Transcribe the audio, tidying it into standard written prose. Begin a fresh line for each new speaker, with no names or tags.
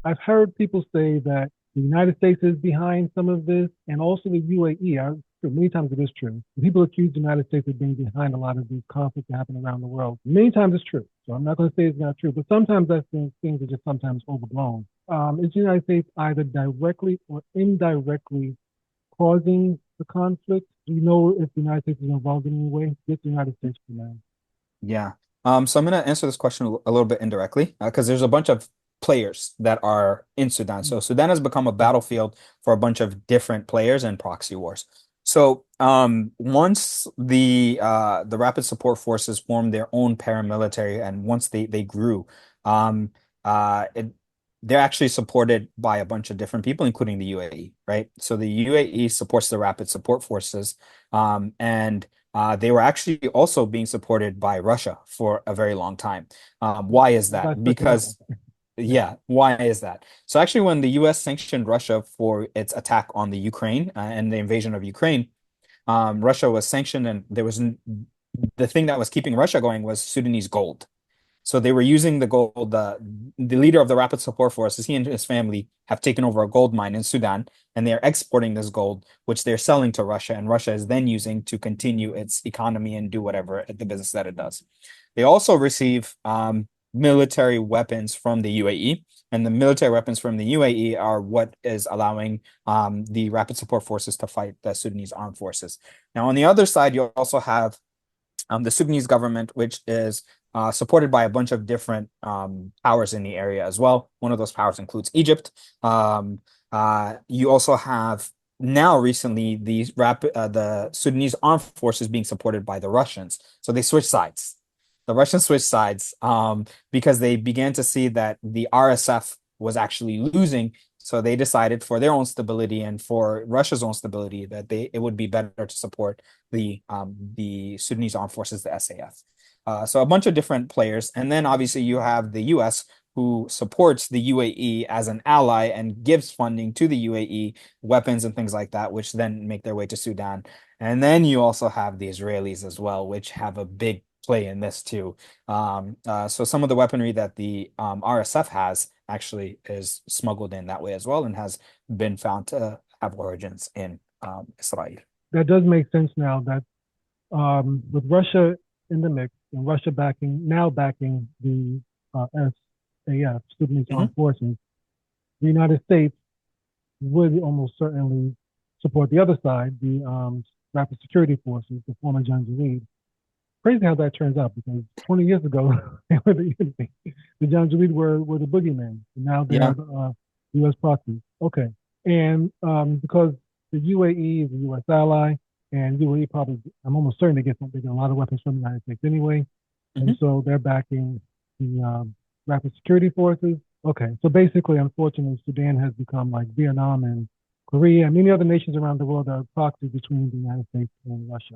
I've heard people say that the United States is behind some of this, and also the UAE. Many times it is true. People accuse the United States of being behind a lot of these conflicts that happen around the world. Many times it's true. So I'm not going to say it's not true, but sometimes I think things are just sometimes overblown. Is the United States either directly or indirectly causing the conflict? Do you know if the United States is involved in any way? Just the United States for now.
Yeah. So I'm going to answer this question a little bit indirectly because there's a bunch of players that are in Sudan. So Sudan has become a battlefield for a bunch of different players and proxy wars. So once the Rapid Support Forces formed their own paramilitary and once they grew, um, it, they're actually supported by a bunch of different people, including the UAE, right? So the UAE supports the Rapid Support Forces, and they were actually also being supported by Russia for a very long time. Why is
As I
that?
expected that one.
Because, yeah, why is that? So actually, when the US sanctioned Russia for its attack on the Ukraine and the invasion of Ukraine, Russia was sanctioned, and the thing that was keeping Russia going was Sudanese gold. So they were using the gold. The leader of the Rapid Support Forces, he and his family have taken over a gold mine in Sudan, and they are exporting this gold, which they're selling to Russia, and Russia is then using to continue its economy and do whatever the business that it does. They also receive military weapons from the UAE, and the military weapons from the UAE are what is allowing the Rapid Support Forces to fight the Sudanese armed forces. Now, on the other side, you also have the Sudanese government, which is supported by a bunch of different powers in the area as well. One of those powers includes Egypt. You also have now recently the Sudanese armed forces being supported by the Russians. So they switch sides. The Russians switched sides because they began to see that the RSF was actually losing. So they decided for their own stability and for Russia's own stability that it would be better to support the Sudanese Armed Forces, the SAF. So a bunch of different players, and then obviously you have the U.S. who supports the UAE as an ally and gives funding to the UAE, weapons and things like that, which then make their way to Sudan. And then you also have the Israelis as well, which have a big play in this too. So some of the weaponry that the RSF has actually is smuggled in that way as well and has been found to have origins in Israel.
That does make sense now that with Russia in the mix and Russia backing the SAF, Sudanese
Mhm.
Armed Forces, the United States would almost certainly support the other side, the Rapid Security Forces, the former Janjaweed. Crazy how that turns out because 20 years ago, they were the Janjaweed were the boogeymen. And now they're
Yeah.
the U.S. proxies. Okay. And because the UAE is a U.S. ally, and UAE probably, I'm almost certain they get a lot of weapons from the United States anyway. And
Mhm.
so they're backing the rapid security forces. Okay. So basically, unfortunately, Sudan has become like Vietnam and Korea and many other nations around the world that are proxies between the United States and Russia.